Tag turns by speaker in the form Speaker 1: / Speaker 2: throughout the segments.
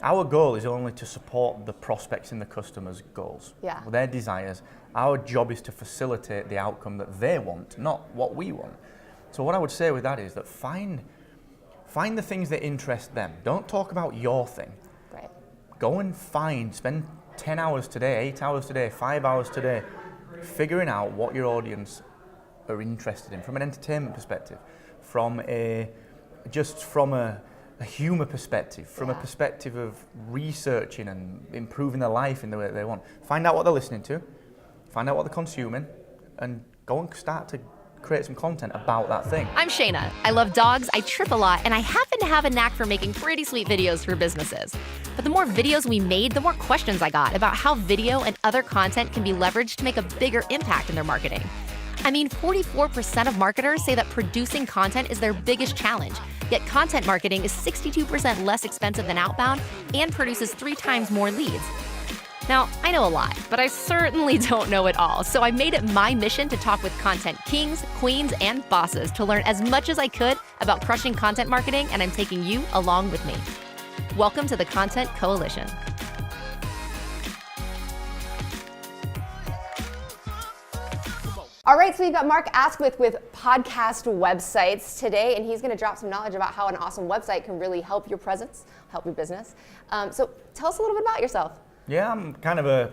Speaker 1: Our goal is only to support the prospects and the customers' goals, their desires. Our job is to facilitate the outcome that they want, not what we want. So what I would say with that is that find the things that interest them. Don't talk about your thing.
Speaker 2: Right.
Speaker 1: Go and spend 10 hours today, 8 hours today, 5 hours today, figuring out what your audience are interested in from an entertainment perspective, from a humor perspective, from a perspective of researching and improving their life in the way that they want. Find out what they're listening to, find out what they're consuming, and go and start to create some content about that thing.
Speaker 3: I'm Shaina. I love dogs, I trip a lot, and I happen to have a knack for making pretty sweet videos for businesses. But the more videos we made, the more questions I got about how video and other content can be leveraged to make a bigger impact in their marketing. I mean, 44% of marketers say that producing content is their biggest challenge, yet content marketing is 62% less expensive than outbound and produces 3 times more leads. Now, I know a lot, but I certainly don't know it all, so I made it my mission to talk with content kings, queens, and bosses to learn as much as I could about crushing content marketing, and I'm taking you along with me. Welcome to the Content Coalition.
Speaker 2: All right, so we've got Mark Asquith with Podcast Websites today, and he's going to drop some knowledge about how an awesome website can really help your presence, help your business. So tell us a little bit about yourself.
Speaker 1: Yeah, I'm kind of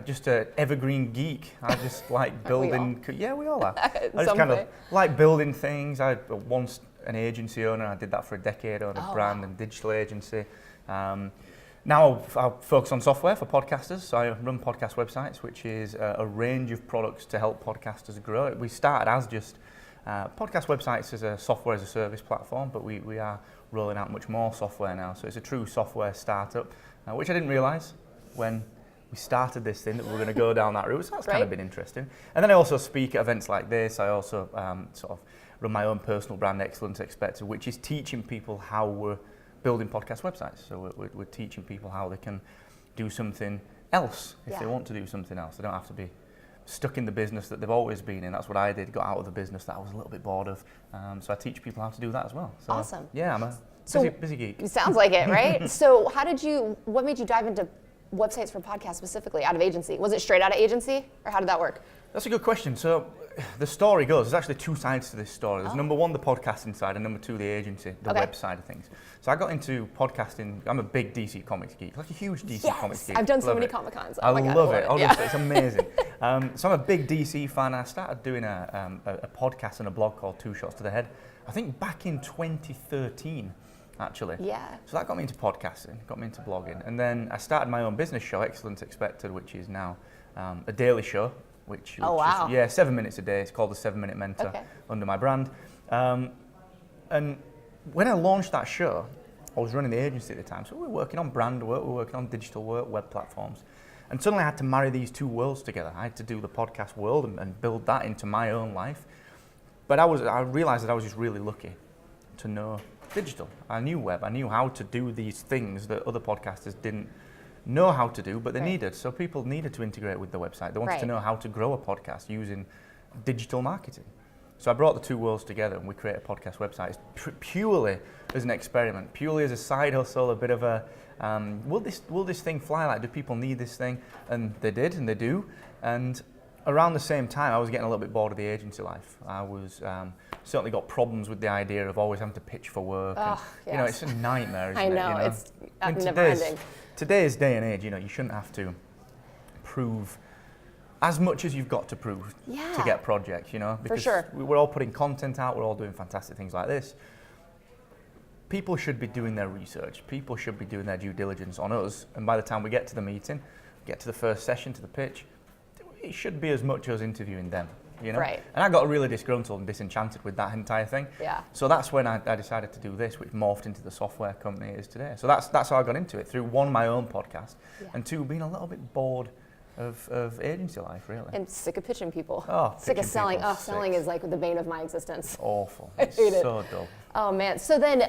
Speaker 1: just an evergreen geek. I just like building. We all are. I just kind of like building things. I was once an agency owner. I did that for a decade, owned a brand and digital agency. Now I focus on software for podcasters. So I run podcast websites, which is a range of products to help podcasters grow. We started as just podcast websites as a software as a service platform, but we are rolling out much more software now. So it's a true software startup, which I didn't realize when we started this thing that we were going to go down that route. So that's kind of been interesting. And then I also speak at events like this. I also sort of run my own personal brand, Excellence Expected, which is teaching people how we're building podcast websites. So we're teaching people how they can do something else if they want to do something else. They don't have to be stuck in the business that they've always been in. That's what I did, got out of the business that I was a little bit bored of. So I teach people how to do that as well. So,
Speaker 2: awesome.
Speaker 1: Yeah, I'm a busy geek.
Speaker 2: Sounds like it, right? So what made you dive into websites for podcasts specifically out of agency? Was it straight out of agency, or how did that work?
Speaker 1: That's a good question. So the story goes, there's actually 2 sides to this story. There's number 1, the podcasting side, and number 2, the agency, the web side of things. So I got into podcasting. I'm a big DC Comics geek, like a huge DC Comics geek.
Speaker 2: I've done so many Comic Cons.
Speaker 1: I love it. Honestly, it's amazing. So I'm a big DC fan. I started doing a podcast and a blog called 2 Shots to the Head, I think back in 2013. Actually.
Speaker 2: Yeah.
Speaker 1: So that got me into podcasting, got me into blogging. And then I started my own business show, Excellence Expected, which is now a daily show, which is 7 minutes a day. It's called the 7 Minute Mentor under my brand. And when I launched that show, I was running the agency at the time. So we were working on brand work, we were working on digital work, web platforms. And suddenly I had to marry these 2 worlds together. I had to do the podcast world and build that into my own life. But I realized that I was just really lucky to know digital. I knew web. I knew how to do these things that other podcasters didn't know how to do, but they needed. So people needed to integrate with the website. They wanted to know how to grow a podcast using digital marketing. So I brought the 2 worlds together, and we created a podcast website purely as an experiment, purely as a side hustle, a bit of a, will this thing fly? Like, do people need this thing? And they did, and they do. And around the same time, I was getting a little bit bored of the agency life. I was certainly got problems with the idea of always having to pitch for work. You know, it's a nightmare, isn't it?
Speaker 2: I know,
Speaker 1: you know?
Speaker 2: it's never ending.
Speaker 1: Today's day and age, you know, you shouldn't have to prove as much as you've got to prove to get projects, you know? Because we're all putting content out, we're all doing fantastic things like this. People should be doing their research. People should be doing their due diligence on us. And by the time we get to the meeting, get to the first session, to the pitch, it should be as much as interviewing them, you know?
Speaker 2: Right.
Speaker 1: And I got really disgruntled and disenchanted with that entire thing.
Speaker 2: Yeah.
Speaker 1: So that's when I decided to do this, which morphed into the software company it is today. So that's how I got into it, through 1, my own podcast, and 2, being a little bit bored of agency life, really.
Speaker 2: And sick of pitching people.
Speaker 1: Sick
Speaker 2: of selling. Selling is like the bane of my existence.
Speaker 1: Awful.
Speaker 2: I hate it.
Speaker 1: So dull.
Speaker 2: Oh man. So then,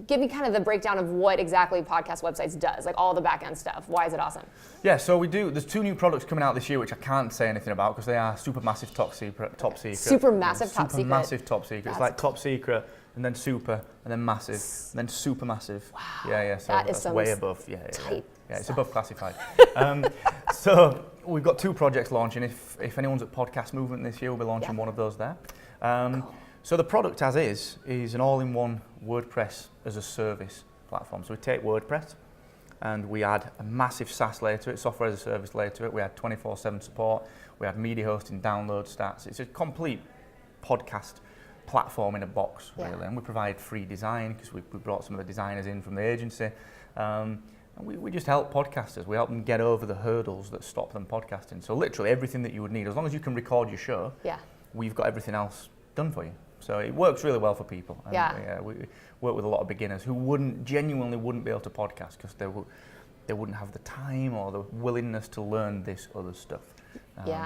Speaker 2: give me kind of the breakdown of what exactly Podcast Websites does, like all the back end stuff. Why is it awesome?
Speaker 1: Yeah, so there's 2 new products coming out this year, which I can't say anything about because they are super massive top secret.
Speaker 2: Super massive top secret.
Speaker 1: Super massive top secret. It's like top secret and then super, and then massive, and then super massive.
Speaker 2: Wow.
Speaker 1: Yeah, so that's way above. Yeah, it's above classified. So we've got 2 projects launching. If anyone's at Podcast Movement this year, we'll be launching one of those there. Cool. So the product as is an all-in-one WordPress as a service platform. So we take WordPress and we add a massive SaaS layer to it, software as a service layer to it. We add 24/7 support. We add media hosting, download stats. It's a complete podcast platform in a box, really. And we provide free design because we brought some of the designers in from the agency. And we just help podcasters. We help them get over the hurdles that stop them podcasting. So literally everything that you would need, as long as you can record your show, we've got everything else done for you. So it works really well for people. And we work with a lot of beginners who genuinely wouldn't be able to podcast because they wouldn't have the time or the willingness to learn this other stuff.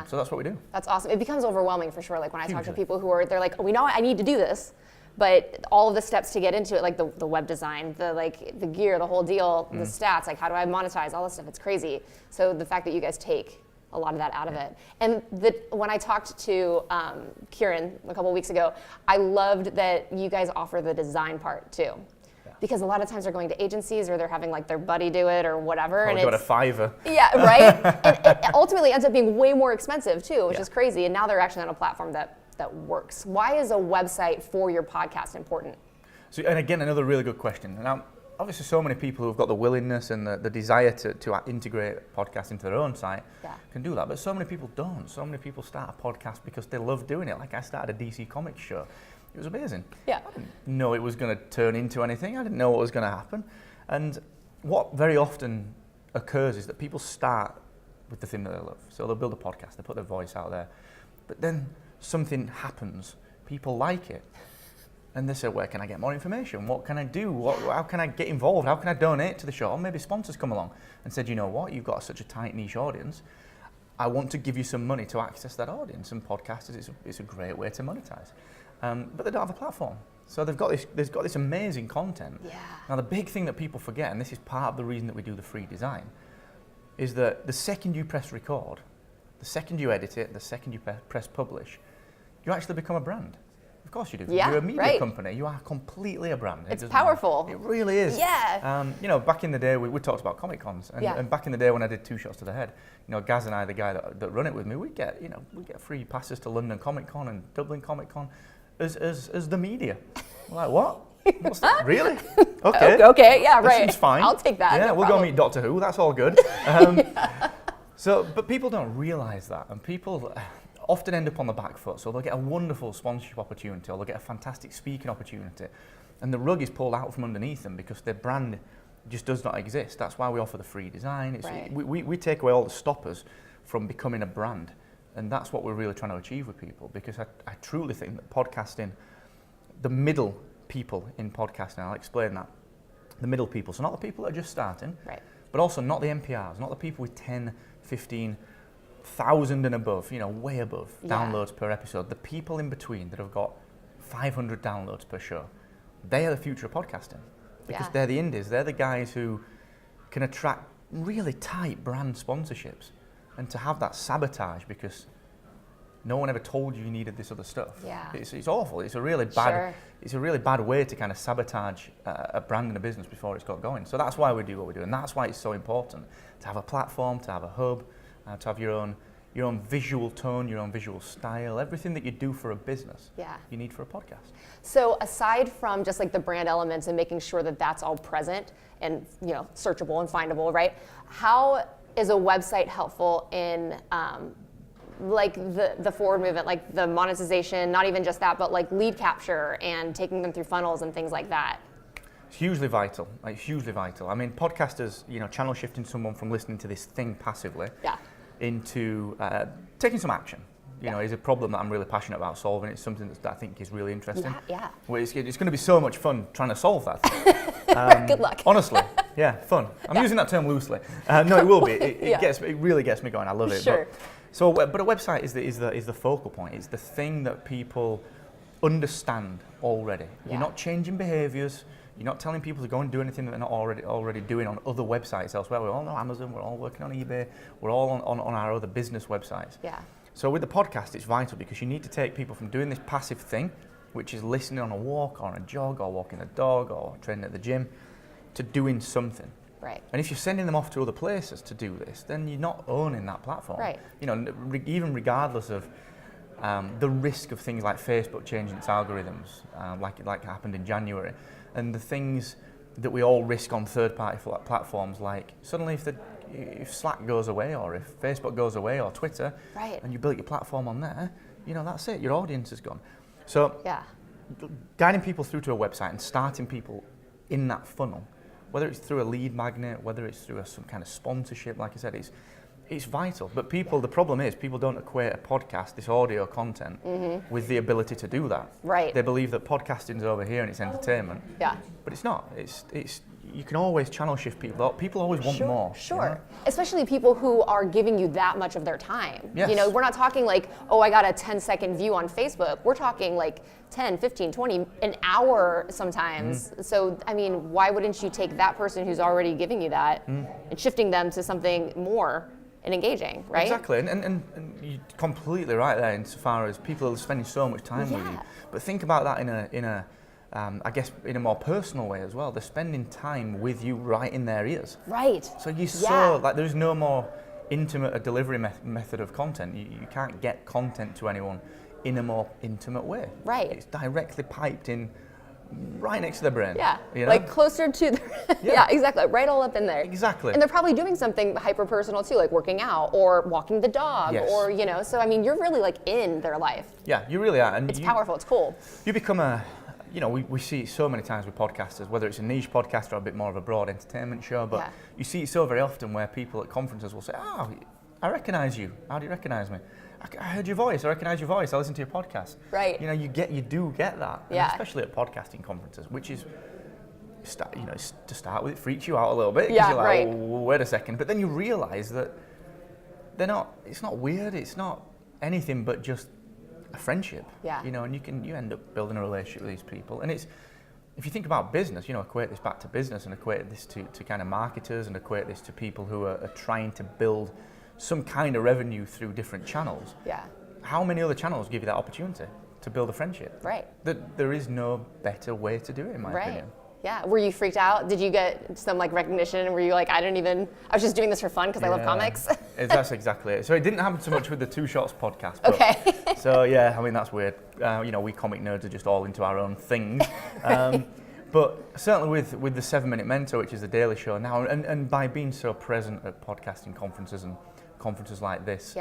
Speaker 1: So that's what we do.
Speaker 2: That's awesome. It becomes overwhelming for sure. Like when I talk to people they're like, we know I need to do this, but all of the steps to get into it, like the web design, the gear, the whole deal, the stats, like how do I monetize, all this stuff, it's crazy. So the fact that you guys take a lot of that out of it. And when I talked to Kieran a couple weeks ago, I loved that you guys offer the design part too. Because a lot of times they're going to agencies or they're having like their buddy do it or whatever.
Speaker 1: Or got a $5.
Speaker 2: Yeah, right? And it ultimately ends up being way more expensive too, which is crazy. And now they're actually on a platform that works. Why is a website for your podcast important?
Speaker 1: So, and again, another really good question. Now, obviously so many people who've got the willingness and the desire to integrate podcasts into their own site can do that, but so many people don't. So many people start a podcast because they love doing it. Like I started a DC Comics show. It was amazing.
Speaker 2: Yeah.
Speaker 1: I didn't know it was going to turn into anything. I didn't know what was going to happen. And what very often occurs is that people start with the thing that they love. So they'll build a podcast, they put their voice out there, but then something happens. People like it. And they say, where can I get more information? What can I do? How can I get involved? How can I donate to the show? Or maybe sponsors come along and said, you know what, you've got such a tight niche audience. I want to give you some money to access that audience. And podcasters, it's a great way to monetize. But they don't have a platform. So they've got this amazing content.
Speaker 2: Yeah.
Speaker 1: Now the big thing that people forget, and this is part of the reason that we do the free design, is that the second you press record, the second you edit it, the second you press publish, you actually become a brand. Of course you do.
Speaker 2: Yeah,
Speaker 1: you're a media company. You are completely a brand.
Speaker 2: It's powerful.
Speaker 1: It really is.
Speaker 2: Yeah.
Speaker 1: Back in the day, we talked about Comic Cons, and back in the day when I did 2 Shots to the Head, Gaz and I, the guy that run it with me, we get free passes to London Comic Con and Dublin Comic Con as the media. We're like, what? What's that? Really? Okay.
Speaker 2: Okay. Yeah. Right.
Speaker 1: Seems fine.
Speaker 2: I'll take that.
Speaker 1: Yeah.
Speaker 2: No
Speaker 1: we'll
Speaker 2: problem.
Speaker 1: go meet Doctor Who. That's all good. But people don't realize that, and people often end up on the back foot. So they'll get a wonderful sponsorship opportunity, or they'll get a fantastic speaking opportunity, and the rug is pulled out from underneath them because their brand just does not exist. That's why we offer the free design. We take away all the stoppers from becoming a brand, and that's what we're really trying to achieve with people. Because I truly think that podcasting, the middle people in podcasting, I'll explain that. The middle people, so not the people that are just starting, but also not the NPRs, not the people with 10, 15,000 and above, way above downloads per episode. The people in between that have got 500 downloads per show, they are the future of podcasting. Because they're the indies, they're the guys who can attract really tight brand sponsorships. And to have that sabotage because no one ever told you needed this other stuff.
Speaker 2: Yeah.
Speaker 1: It's awful. It's a really bad way to kind of sabotage a brand and a business before it's got going. So that's why we do what we do, and that's why it's so important to have a platform, to have a hub, to have your own visual tone, your own visual style, everything that you do for a business. You need for a podcast.
Speaker 2: So aside from just like the brand elements and making sure that that's all present and searchable and findable, right? How is a website helpful in like the forward movement, like the monetization, not even just that, but like lead capture and taking them through funnels and things like that?
Speaker 1: It's hugely vital. It's hugely vital. I mean, podcasters, channel shifting someone from listening to this thing passively into taking some action. Is a problem that I'm really passionate about solving. It's something that I think is really interesting.
Speaker 2: Yeah.
Speaker 1: Well, it's going to be so much fun trying to solve that thing.
Speaker 2: Good luck.
Speaker 1: Honestly, fun. I'm using that term loosely. No, it will be. It really gets me going. I love it.
Speaker 2: Sure.
Speaker 1: But a website is the focal point. It's the thing that people understand already. You're not changing behaviors. You're not telling people to go and do anything that they're not already doing on other websites elsewhere. We all know Amazon. We're all working on eBay. We're all on our other business websites.
Speaker 2: Yeah.
Speaker 1: So with the podcast, it's vital because you need to take people from doing this passive thing which is listening on a walk or on a jog or walking the dog or training at the gym, to doing something.
Speaker 2: Right.
Speaker 1: And if you're sending them off to other places to do this, then you're not owning that platform.
Speaker 2: Right.
Speaker 1: You know, even regardless of the risk of things like Facebook changing its algorithms, like happened in January, and the things that we all risk on third-party platforms, like suddenly if Slack goes away or if Facebook goes away or Twitter,
Speaker 2: right.
Speaker 1: and you built your platform on there, you know, that's it, your audience is gone. So
Speaker 2: yeah.
Speaker 1: guiding people through to a website and starting people in that funnel, whether it's through a lead magnet, whether it's through some kind of sponsorship, like I said, it's vital. But people, the problem is people don't equate a podcast, this audio content, with the ability to do that.
Speaker 2: Right.
Speaker 1: They believe that podcasting's over here and it's entertainment.
Speaker 2: Yeah.
Speaker 1: But it's not. It's you can always channel shift people. People always want more.
Speaker 2: Sure.
Speaker 1: You know?
Speaker 2: Especially people who are giving you that much of their time.
Speaker 1: Yes.
Speaker 2: You know, we're not talking like, oh, I got a 10-second view on Facebook. We're talking like 10, 15, 20, an hour sometimes. So, I mean, why wouldn't you take that person who's already giving you that and shifting them to something more and engaging, right?
Speaker 1: Exactly, and you're completely right there insofar as people are spending so much time with you. But think about that in a I guess in a more personal way as well. They're spending time with you right in their ears.
Speaker 2: Right.
Speaker 1: So you're like there's no more intimate a delivery method of content. You can't get content to anyone in a more intimate way.
Speaker 2: Right.
Speaker 1: It's directly piped in right next to the brain.
Speaker 2: Yeah,
Speaker 1: you know?
Speaker 2: like closer to the, yeah, exactly, right all up in there.
Speaker 1: Exactly.
Speaker 2: And they're probably doing something hyper-personal too, like working out or walking the dog or, you know, so I mean, you're really like in their life.
Speaker 1: Yeah, you really are. And
Speaker 2: it's powerful, it's cool.
Speaker 1: You become you know, we see it so many times with podcasters, whether it's a niche podcast or a bit more of a broad entertainment show, but you see it so very often where people at conferences will say, oh, I recognize you. How do you recognize me? I heard your voice. I recognize your voice. I listen to your podcast.
Speaker 2: Right.
Speaker 1: You know, you do get that.
Speaker 2: Yeah.
Speaker 1: And especially at podcasting conferences, which is, you know, to start with, it freaks you out a little bit.
Speaker 2: Yeah,
Speaker 1: you're like,
Speaker 2: right.
Speaker 1: oh, wait a second. But then you realize that it's not weird. It's not anything but just a friendship.
Speaker 2: Yeah.
Speaker 1: You know, and you end up building a relationship with these people. And if you think about business, you know, equate this back to business and equate this to kind of marketers and equate this to people who are trying to build some kind of revenue through different channels.
Speaker 2: Yeah.
Speaker 1: How many other channels give you that opportunity to build a friendship?
Speaker 2: Right.
Speaker 1: There is no better way to do it, in my opinion.
Speaker 2: Yeah. Were you freaked out? Did you get some like recognition? Were you like, I was just doing this for fun because I love comics?
Speaker 1: That's exactly it. So it didn't happen so much with the Two Shots podcast. But,
Speaker 2: okay.
Speaker 1: So yeah, I mean, that's weird. You know, we comic nerds are just all into our own thing. But certainly with the 7 Minute Mentor, which is the daily show now, and by being so present at podcasting conferences and conferences like this,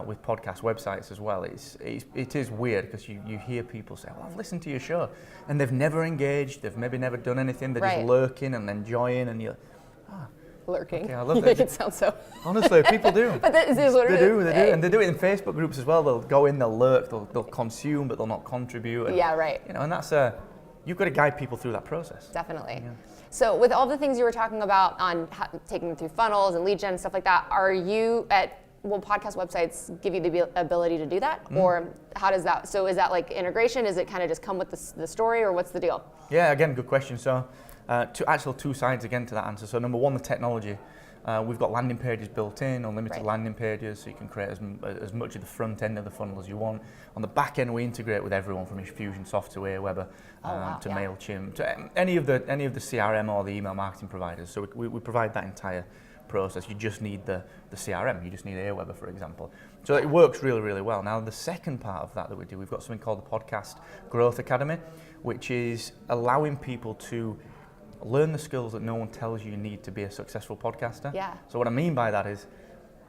Speaker 1: with podcast websites as well, it is weird because you hear people say, well, I've listened to your show, and they've never engaged, they've maybe never done anything, they're just lurking and enjoying, and you're
Speaker 2: lurking.
Speaker 1: Okay, I love
Speaker 2: you
Speaker 1: that.
Speaker 2: make it sound so.
Speaker 1: Honestly, people do.
Speaker 2: But that is what
Speaker 1: they do, and they do it in Facebook groups as well. They'll go in, they'll lurk, they'll consume, but they'll not contribute. And,
Speaker 2: yeah, right.
Speaker 1: You know, and that's you've got to guide people through that process.
Speaker 2: Definitely.
Speaker 1: Yeah.
Speaker 2: So with all the things you were talking about on taking them through funnels and lead gen and stuff like that, will podcast websites give you the ability to do that? Or how does that, so is that like integration? Is it kind of just come with the story, or what's the deal?
Speaker 1: Yeah, again, good question. So two sides again to that answer. So number one, the technology. We've got landing pages built in, unlimited landing pages, so you can create as much of the front end of the funnel as you want. On the back end, we integrate with everyone from Infusionsoft to Aweber to MailChimp, to any of the CRM or the email marketing providers. So we provide that entire process. You just need the CRM. You just need Aweber, for example. So it works really, really well. Now, the second part of that we do, we've got something called the Podcast Growth Academy, which is allowing people to learn the skills that no one tells you need to be a successful podcaster.
Speaker 2: Yeah.
Speaker 1: So what I mean by that is,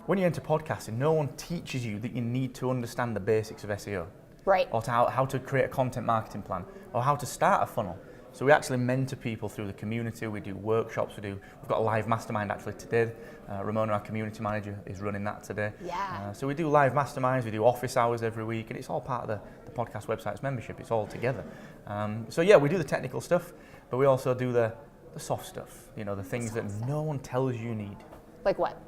Speaker 1: when you enter podcasting, no one teaches you that you need to understand the basics of SEO.
Speaker 2: Right.
Speaker 1: Or how to create a content marketing plan, or how to start a funnel. So we actually mentor people through the community. We do workshops. We've got a live mastermind actually today. Ramona, our community manager, is running that today.
Speaker 2: Yeah.
Speaker 1: So we do live masterminds. We do office hours every week, and it's all part of the podcast website's membership. It's all together. So yeah, we do the technical stuff, but we also do the soft stuff. You know, the things that no one tells you need.
Speaker 2: Like what?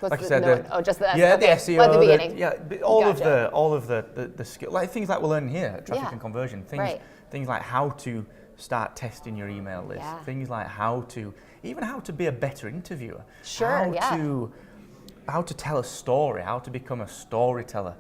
Speaker 1: Like I said,
Speaker 2: just the SEO.
Speaker 1: Yeah, the SEO.
Speaker 2: At the beginning.
Speaker 1: All of the skill, like things like we're learning here, traffic and conversion. Things like how to start testing your email list.
Speaker 2: Yeah.
Speaker 1: Things like how to be a better interviewer.
Speaker 2: Sure.
Speaker 1: How to tell a story. How to become a storyteller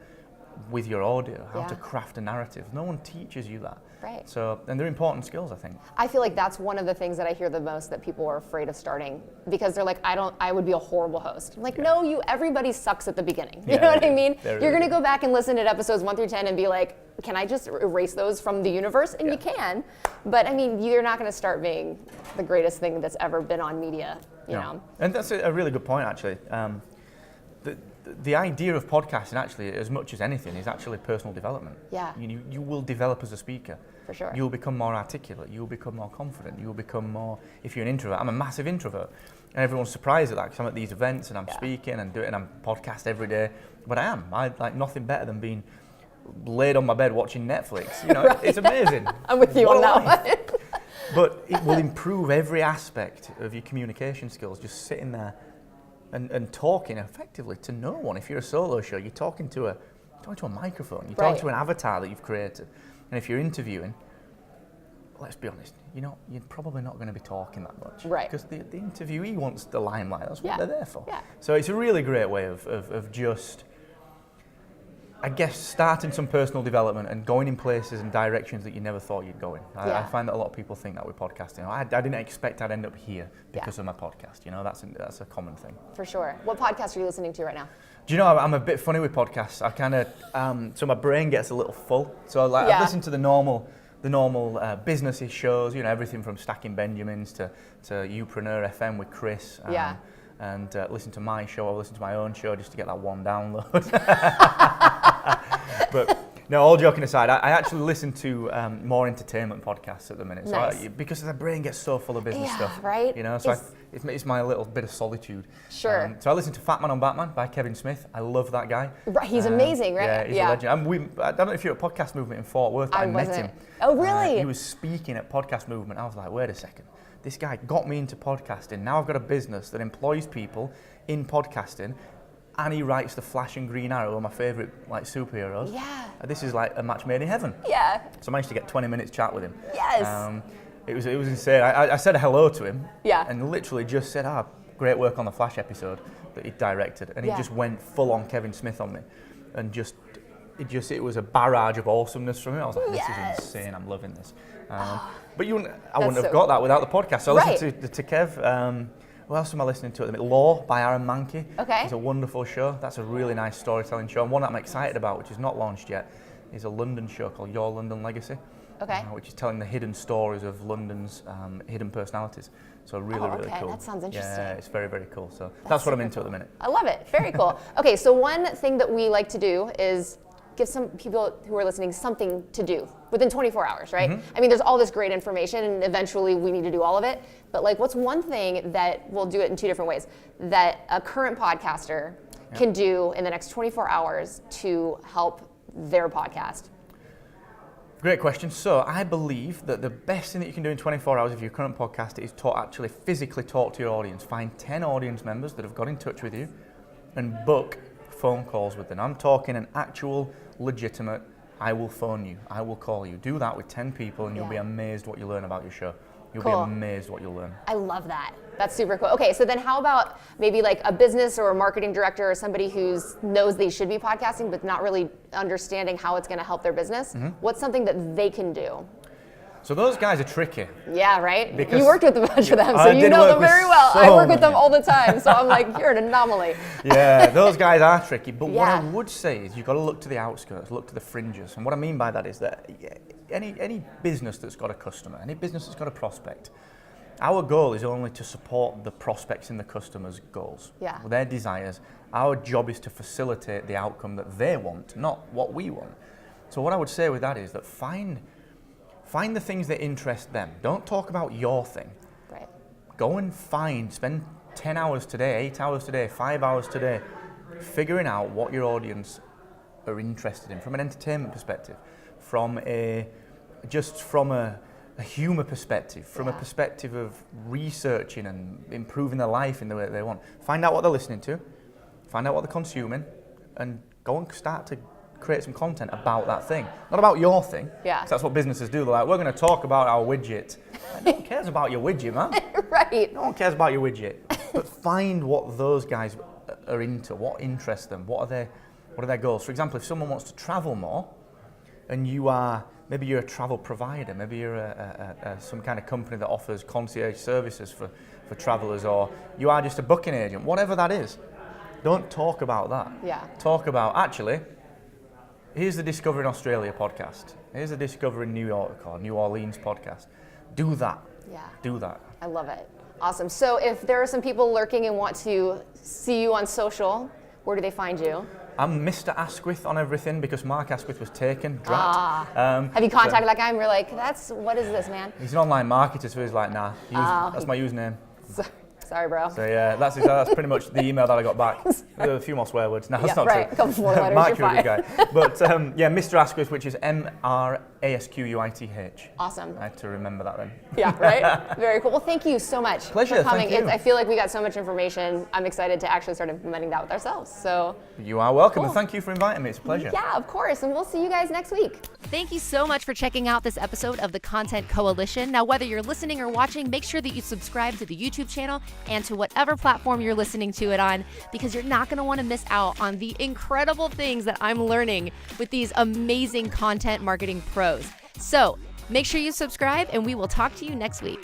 Speaker 1: with your audio. How to craft a narrative. No one teaches you that.
Speaker 2: Right.
Speaker 1: So, and they're important skills, I think.
Speaker 2: I feel like that's one of the things that I hear the most that people are afraid of starting, because they're like, I would be a horrible host. I'm like, no, everybody sucks at the beginning. You know what I mean? You're going to go back and listen to episodes 1 through 10 and be like, can I just erase those from the universe? And you can, but I mean, you're not going to start being the greatest thing that's ever been on media, you know?
Speaker 1: And that's a really good point, actually. The idea of podcasting, actually, as much as anything, is actually personal development.
Speaker 2: Yeah.
Speaker 1: You will develop as a speaker.
Speaker 2: For sure.
Speaker 1: You'll become more articulate. You'll become more confident. You'll become more, if you're an introvert. I'm a massive introvert. And everyone's surprised at that, because I'm at these events and I'm speaking and I'm podcast every day. But I am. I like nothing better than being laid on my bed watching Netflix. You know,
Speaker 2: right.
Speaker 1: It's amazing.
Speaker 2: I'm with you on that one.
Speaker 1: But it will improve every aspect of your communication skills, just sitting there and talking effectively to no one. If you're a solo show, you're talking to a microphone. You're talking to an avatar that you've created. And if you're interviewing, let's be honest, you're probably not going to be talking that much.
Speaker 2: Right.
Speaker 1: Because the interviewee wants the limelight. That's what they're there for.
Speaker 2: Yeah.
Speaker 1: So it's a really great way of just, I guess, starting some personal development and going in places and directions that you never thought you'd go in. I find that a lot of people think that with podcasting. I didn't expect I'd end up here because of my podcast. That's a common thing.
Speaker 2: For sure. What podcast are you listening to right now?
Speaker 1: Do you know, I'm a bit funny with podcasts. I kind of, so my brain gets a little full. So I listen to the normal business-y shows, everything from Stacking Benjamins to Youpreneur FM with Chris. And listen to my show, or listen to my own show just to get that one download. But no, all joking aside, I actually listen to more entertainment podcasts at the minute.
Speaker 2: Nice.
Speaker 1: So because the brain gets so full of business stuff,
Speaker 2: right?
Speaker 1: So it's my little bit of solitude.
Speaker 2: Sure.
Speaker 1: So I listen to Fat Man on Batman by Kevin Smith. I love that guy.
Speaker 2: Right, he's amazing, right?
Speaker 1: Yeah, he's a legend. I don't know if you're at Podcast Movement in Fort Worth, but I met him.
Speaker 2: Oh, really?
Speaker 1: He was speaking at Podcast Movement. I was like, wait a second. This guy got me into podcasting. Now I've got a business that employs people in podcasting, and he writes the Flash and Green Arrow, my favourite superheroes.
Speaker 2: Yeah.
Speaker 1: This is like a match made in heaven.
Speaker 2: Yeah.
Speaker 1: So I managed to get 20 minutes chat with him.
Speaker 2: Yes.
Speaker 1: It was insane. I said hello to him.
Speaker 2: Yeah.
Speaker 1: And literally just said, great work on the Flash episode that he directed. And he just went full on Kevin Smith on me. And it was a barrage of awesomeness from him. I was like, this is insane. I'm loving this. But I wouldn't have got that without the podcast. So I listened to Kev. What else am I listening to at the minute? Law by Aaron Mankey.
Speaker 2: Okay.
Speaker 1: It's a wonderful show. That's a really nice storytelling show. And one that I'm excited about, which is not launched yet, is a London show called Your London Legacy.
Speaker 2: Okay.
Speaker 1: Which is telling the hidden stories of London's hidden personalities. So really cool.
Speaker 2: That sounds interesting.
Speaker 1: Yeah, it's very, very cool. So that's what I'm into at the minute.
Speaker 2: I love it. Very cool. Okay, so one thing that we like to do is give some people who are listening something to do within 24 hours, right? Mm-hmm. I mean, there's all this great information, and eventually we need to do all of it. But what's one thing that, we'll do it in 2 different ways, that a current podcaster can do in the next 24 hours to help their podcast?
Speaker 1: Great question. So I believe that the best thing that you can do in 24 hours if you're a current podcaster is to actually physically talk to your audience. Find 10 audience members that have got in touch with you and book phone calls with them. I'm talking an actual, legitimate, I will phone you, I will call you. Do that with 10 people and you'll be amazed what you learn about your show. You'll be amazed what you'll learn.
Speaker 2: I love that. That's super cool. Okay, so then how about maybe a business or a marketing director or somebody who knows they should be podcasting but not really understanding how it's going to help their business? Mm-hmm. What's something that they can do?
Speaker 1: So those guys are tricky.
Speaker 2: Yeah, right?
Speaker 1: Because
Speaker 2: you worked with a bunch of them, so you know them very well. I work with them all the time, so I'm like, you're an anomaly.
Speaker 1: Yeah, those guys are tricky. But what I would say is you've got to look to the outskirts, look to the fringes. And what I mean by that is that any business that's got a customer, any business that's got a prospect, our goal is only to support the prospects and the customers' goals, their desires. Our job is to facilitate the outcome that they want, not what we want. So what I would say with that is that find the things that interest them. Don't talk about your thing.
Speaker 2: Right.
Speaker 1: Go and spend 10 hours today, 8 hours today, 5 hours today, figuring out what your audience are interested in from an entertainment perspective, from a humor perspective, from a perspective of researching and improving their life in the way that they want. Find out what they're listening to, find out what they're consuming, and go and start to create some content about that thing. Not about your thing.
Speaker 2: Yeah.
Speaker 1: That's what businesses do. They're like, we're going to talk about our widget. No one cares about your widget, man.
Speaker 2: Right.
Speaker 1: No one cares about your widget. But find what those guys are into, what interests them, what are their goals. For example, if someone wants to travel more and you are Maybe you're a travel provider. Maybe you're some kind of company that offers concierge services for travelers, or you are just a booking agent. Whatever that is, don't talk about that.
Speaker 2: Yeah.
Speaker 1: Talk about, actually, here's the Discover in Australia podcast. Here's the Discover in New York or New Orleans podcast. Do that.
Speaker 2: Yeah.
Speaker 1: Do that.
Speaker 2: I love it. Awesome. So if there are some people lurking and want to see you on social, where do they find you?
Speaker 1: I'm Mr. Asquith on everything because Mark Asquith was taken, drat.
Speaker 2: Have you contacted that guy and we're like, what is this, man?
Speaker 1: He's an online marketer, so he's like, nah, that's my username.
Speaker 2: Sorry, bro.
Speaker 1: So yeah, that's pretty much the email that I got back. A few more swear words. No, that's not
Speaker 2: right.
Speaker 1: true.
Speaker 2: A couple more letters,
Speaker 1: Mark,
Speaker 2: you're fine.
Speaker 1: a good guy. But yeah, Mr. Asquith, which is MRASQUITH.
Speaker 2: Awesome.
Speaker 1: I had to remember that then.
Speaker 2: Yeah, right? Very cool. Well, thank you so much
Speaker 1: Pleasure,
Speaker 2: for coming.
Speaker 1: thank you.
Speaker 2: I feel like we got so much information. I'm excited to actually start implementing that with ourselves. So
Speaker 1: you are welcome,
Speaker 2: cool.
Speaker 1: and thank you for inviting me. It's a pleasure.
Speaker 2: Yeah, of course. And we'll see you guys next week.
Speaker 3: Thank you so much for checking out this episode of the Content Coalition. Now, whether you're listening or watching, make sure that you subscribe to the YouTube channel and to whatever platform you're listening to it on, because you're not going to want to miss out on the incredible things that I'm learning with these amazing content marketing pros. So make sure you subscribe, and we will talk to you next week.